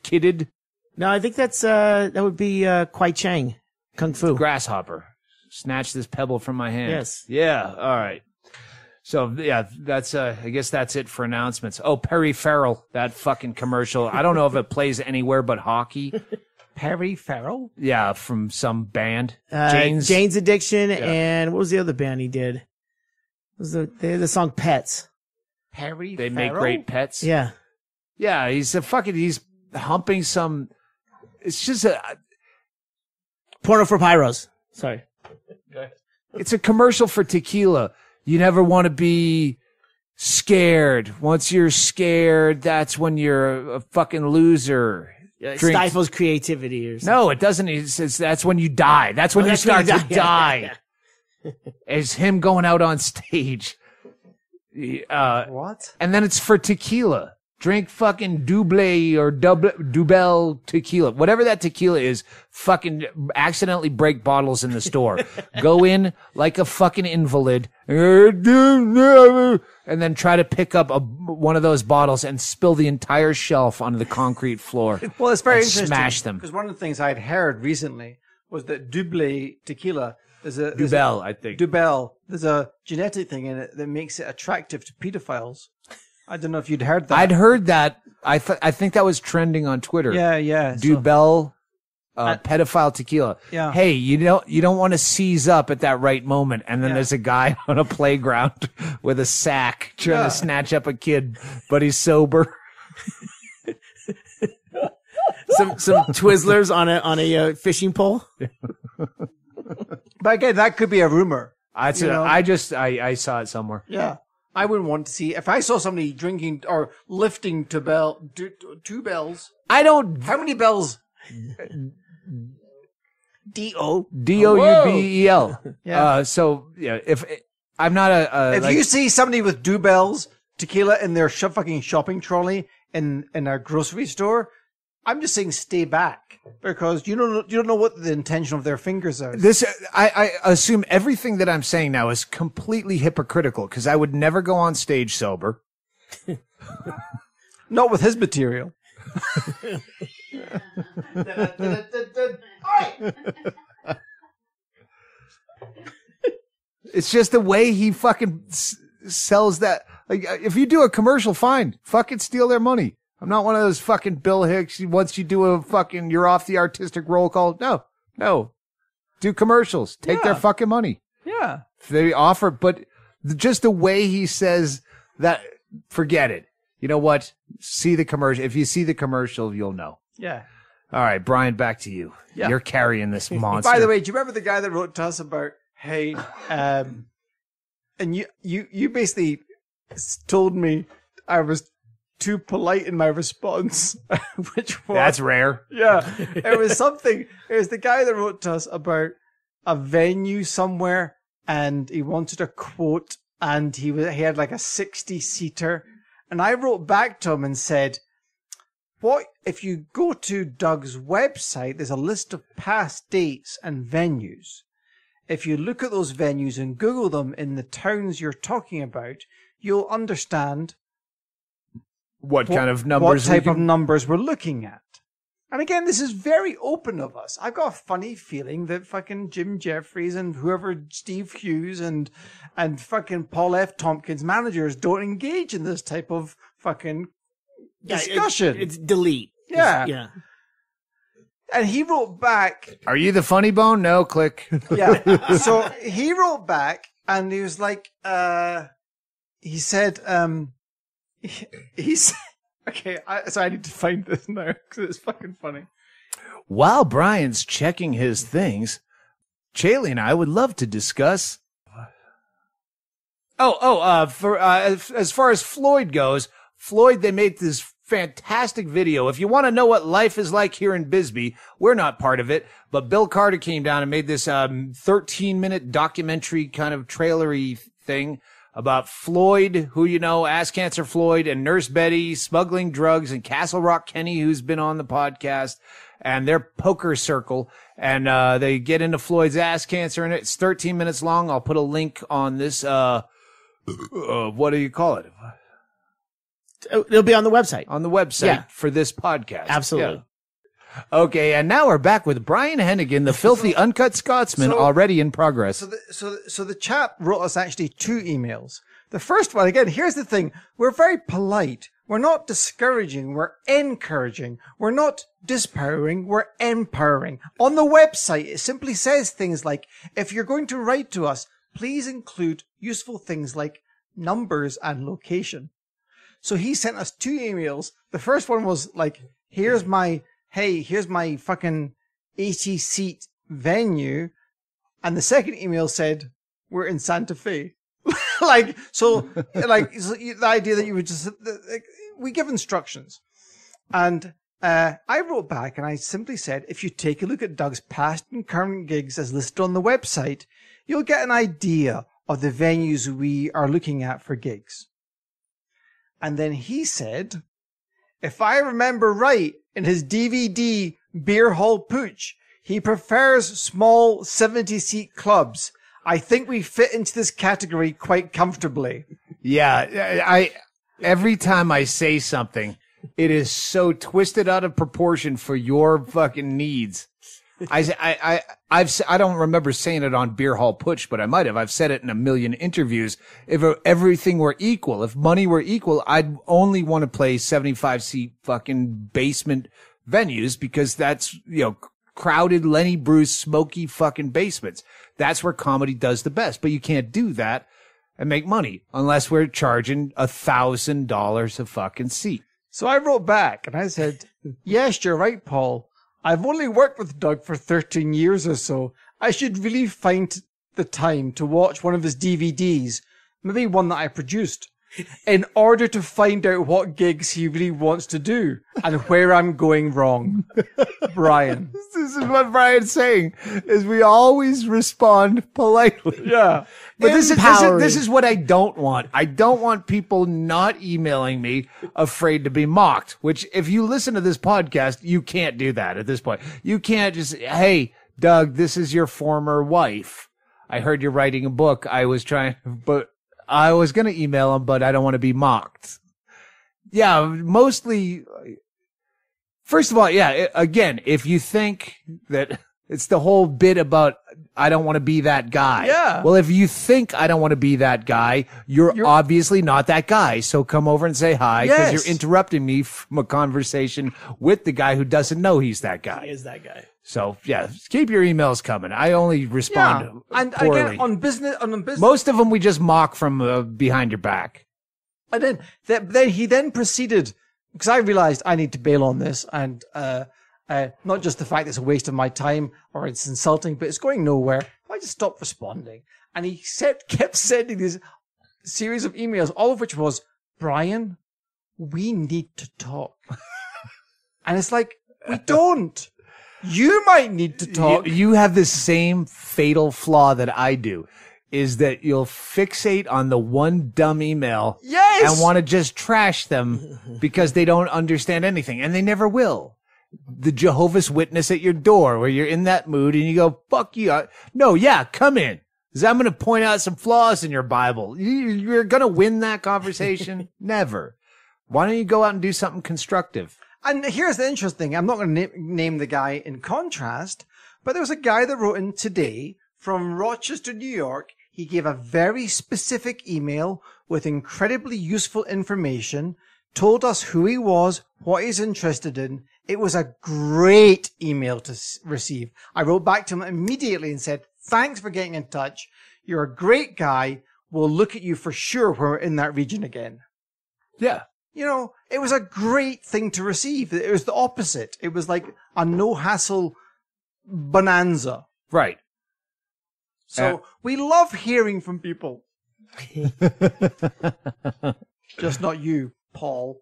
kidded.
No, I think that would be Kwai Chang, Kung Fu.
Grasshopper. Snatch this pebble from my hand.
Yes.
Yeah. All right. So yeah, that's I guess that's it for announcements. Oh, Perry Farrell, that fucking commercial. I don't know if it plays anywhere but hockey,
Perry Farrell?
Yeah, from some band.
Jane's Addiction, and what was the other band he did? They had the song Pets.
Perry
They
Farrell?
make great pets.
Yeah.
Yeah, he's humping some. It's just
Porno for Pyros. Sorry.
it's a commercial for tequila. You never want to be scared. Once you're scared, that's when you're a fucking loser.
It
Drink-
stifles creativity or something.
No, it doesn't. It says that's when you die. That's when you
that's when
start
you
to
die.
die. It's him going out on stage.
What?
And then it's for tequila. Drink fucking Double or Dubel tequila. Whatever that tequila is, fucking accidentally break bottles in the store. Go in like a fucking invalid. And then try to pick up one of those bottles and spill the entire shelf onto the concrete floor.
Well, it's very
and
interesting.
smash them.
Because one of the things I'd heard recently was that Double tequila,
Dubel, I think.
Dubel, there's a genetic thing in it that makes it attractive to pedophiles. I don't know if you'd heard that.
I'd heard that. I think that was trending on Twitter.
Yeah.
Dubel, pedophile tequila.
Yeah.
Hey, you don't want to seize up at that right moment, and then there's a guy on a playground with a sack trying to snatch up a kid, but he's sober.
some Twizzlers on a fishing pole.
But again, that could be a rumor.
I saw it somewhere.
Yeah. I wouldn't want to see, if I saw somebody drinking or lifting two bells.
I don't.
How many bells? D-O.
Doubel.
Yeah.
So yeah, if I'm not
if you see somebody with Dubel's tequila in their fucking shopping trolley in a grocery store, I'm just saying stay back, because you don't know what the intention of their fingers are.
I assume everything that I'm saying now is completely hypocritical, because I would never go on stage sober.
Not with his material.
It's just the way he fucking sells that. Like, if you do a commercial, fine, fucking steal their money. I'm not one of those fucking Bill Hicks. Once you do a fucking, you're off the artistic roll call. No. Do commercials. Take their fucking money.
Yeah.
If they offer, but just the way he says that, forget it. You know what? See the commercial. If you see the commercial, you'll know.
Yeah.
All right, Brian, back to you.
Yeah.
You're carrying this monster.
By the way, do you remember the guy that wrote to us about, hey, and you basically told me I was too polite in my response, which was...
That's rare.
Yeah. It was the guy that wrote to us about a venue somewhere, and he wanted a quote, and he had like a 60-seater, and I wrote back to him and said, what if you go to Doug's website, there's a list of past dates and venues. If you look at those venues and Google them in the towns you're talking about, you'll understand
what kind of numbers?
What type of numbers we're looking at. And again, this is very open of us. I've got a funny feeling that fucking Jim Jeffries and whoever, Steve Hughes and fucking Paul F. Tompkins managers don't engage in this type of fucking discussion.
It's delete.
Yeah.
Yeah.
And he wrote back.
Are you the funny bone? No, click.
Yeah. So he wrote back and he was like, he said, he's okay. So I need to find this now because it's fucking funny.
While Brian's checking his things, Chaille and I would love to discuss. As far as Floyd goes, they made this fantastic video. If you want to know what life is like here in Bisbee, we're not part of it, but Bill Carter came down and made this 13-minute documentary kind of trailery thing about Floyd, who you know, ass cancer Floyd, and Nurse Betty smuggling drugs, and Castle Rock Kenny, who's been on the podcast, and their poker circle, and they get into Floyd's ass cancer, and it's 13 minutes long. I'll put a link on this. What do you call it?
It'll be on the website.
On the website for this podcast.
Absolutely.
Yeah. Okay, and now we're back with Brian Hennigan, the filthy uncut Scotsman, already in progress.
So the chap wrote us actually 2 emails. The first one, again, here's the thing. We're very polite. We're not discouraging, we're encouraging. We're not dispowering, we're empowering. On the website, it simply says things like, if you're going to write to us, please include useful things like numbers and location. So he sent us 2 emails. The first one was like, here's my fucking 80-seat venue. And the second email said, we're in Santa Fe. So the idea that you would just, we give instructions. And I wrote back and I simply said, if you take a look at Doug's past and current gigs as listed on the website, you'll get an idea of the venues we are looking at for gigs. And then he said, if I remember right, in his DVD Beer Hall Pooch, he prefers small 70-seat clubs. I think we fit into this category quite comfortably.
Yeah, every time I say something, it is so twisted out of proportion for your fucking needs. I don't remember saying it on Beer Hall Putsch, but I might have. I've said it in a million interviews. If everything were equal, if money were equal, I'd only want to play 75-seat fucking basement venues because that's, crowded Lenny Bruce smoky fucking basements. That's where comedy does the best. But you can't do that and make money unless we're charging $1,000 a fucking seat.
So I wrote back and I said, yes, you're right, Paul. I've only worked with Doug for 13 years or so. I should really find the time to watch one of his DVDs, maybe one that I produced, in order to find out what gigs he really wants to do and where I'm going wrong. Brian.
This is what Brian's saying, is we always respond politely.
Yeah.
But this is what I don't want. I don't want people not emailing me afraid to be mocked, which if you listen to this podcast, you can't do that at this point. You can't just, hey, Doug, this is your former wife. I heard you're writing a book. I was going to email him, but I don't want to be mocked. Yeah, mostly. First of all, again, if you think that it's the whole bit about I don't want to be that guy.
Yeah.
Well, if you think I don't want to be that guy, you're obviously not that guy. So come over and say hi because you're interrupting me from a conversation with the guy who doesn't know he's that guy.
He is that guy.
So yeah, keep your emails coming. I only respond poorly.
Again, on business,
most of them we just mock from behind your back.
And then he proceeded, because I realized I need to bail on this, and not just the fact it's a waste of my time or it's insulting, but it's going nowhere. I just stopped responding, and he kept sending this series of emails, all of which was, Brian, we need to talk. And it's like, we don't. You might need to talk.
You have the same fatal flaw that I do, is that you'll fixate on the one dumb email and want to just trash them because they don't understand anything, and they never will. The Jehovah's Witness at your door where you're in that mood and you go, fuck you. No, come in. Because I'm going to point out some flaws in your Bible. You're going to win that conversation? Never. Why don't you go out and do something constructive?
And here's the interesting thing. I'm not going to name the guy in contrast, but there was a guy that wrote in today from Rochester, New York. He gave a very specific email with incredibly useful information, told us who he was, what he's interested in. It was a great email to receive. I wrote back to him immediately and said, thanks for getting in touch. You're a great guy. We'll look at you for sure when we're in that region again.
Yeah.
It was a great thing to receive. It was the opposite. It was like a no-hassle bonanza.
Right.
So we love hearing from people. Just not you, Paul.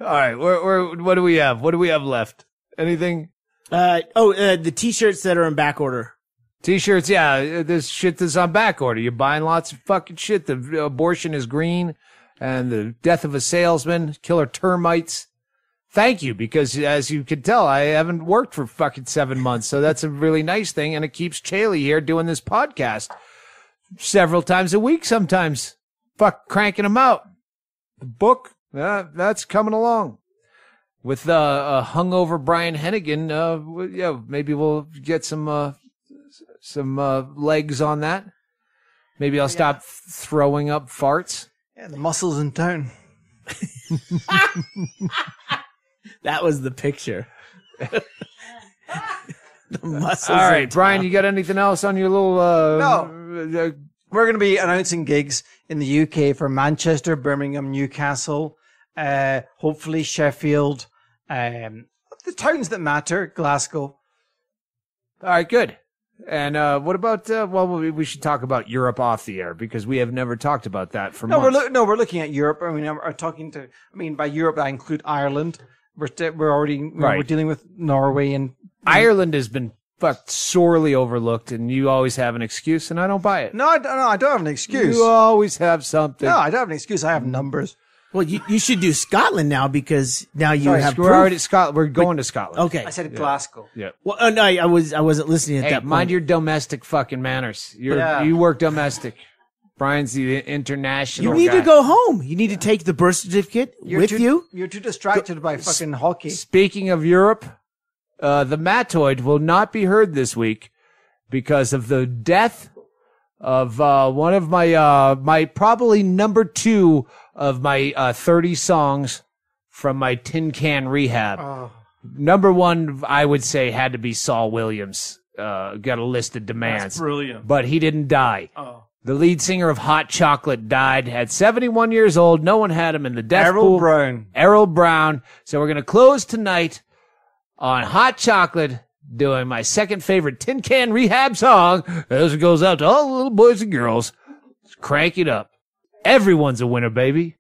All right. What do we have? What do we have left? Anything?
The t-shirts that are in back order.
T-shirts, yeah. This shit that's on back order. You're buying lots of fucking shit. The abortion is green. And the death of a salesman, killer termites. Thank you, because as you can tell, I haven't worked for fucking 7 months. So that's a really nice thing. And it keeps Chaille here doing this podcast several times a week sometimes. Cranking them out. The book, that's coming along. With a hungover Brian Hennigan, maybe we'll get some legs on that. Maybe I'll stop throwing up farts.
Yeah, the muscles in town.
That was the picture. The muscles.
All right, Brian, you got anything else on your little?
No. We're going to be announcing gigs in the UK for Manchester, Birmingham, Newcastle, hopefully Sheffield, the towns that matter, Glasgow.
All right, good. And what about? We should talk about Europe off the air because we have never talked about that for months.
We're looking at Europe. I mean, I'm talking to. I mean, by Europe, I include Ireland. We're already we're dealing with Norway and
Ireland has been fucked sorely overlooked, and you always have an excuse, and I don't buy it.
No, I don't have an excuse.
You always have something.
No, I don't have an excuse. I have numbers.
Well, you should do Scotland now because now you have
We're
proof.
already at Scotland. We're going to Scotland.
Okay.
I said Glasgow.
Yeah.
Well, no, I wasn't listening at
Hey,
that point.
mind your domestic fucking manners. You work domestic. Brian's the international
You need
guy.
to go home. You need to take the birth certificate with you.
You're too distracted by fucking hockey.
Speaking of Europe, the Matoid will not be heard this week because of the death of one of my probably number 2 of my 30 songs from my Tin Can Rehab.
Oh.
Number 1, I would say, had to be Saul Williams. Got a list of demands.
That's brilliant.
But he didn't die.
Oh.
The lead singer of Hot Chocolate died at 71 years old. No one had him in the death pool. Errol Brown. So we're going to close tonight on Hot Chocolate, doing my second favorite Tin Can Rehab song. As it goes out to all the little boys and girls. Crank it up. Everyone's a winner, baby.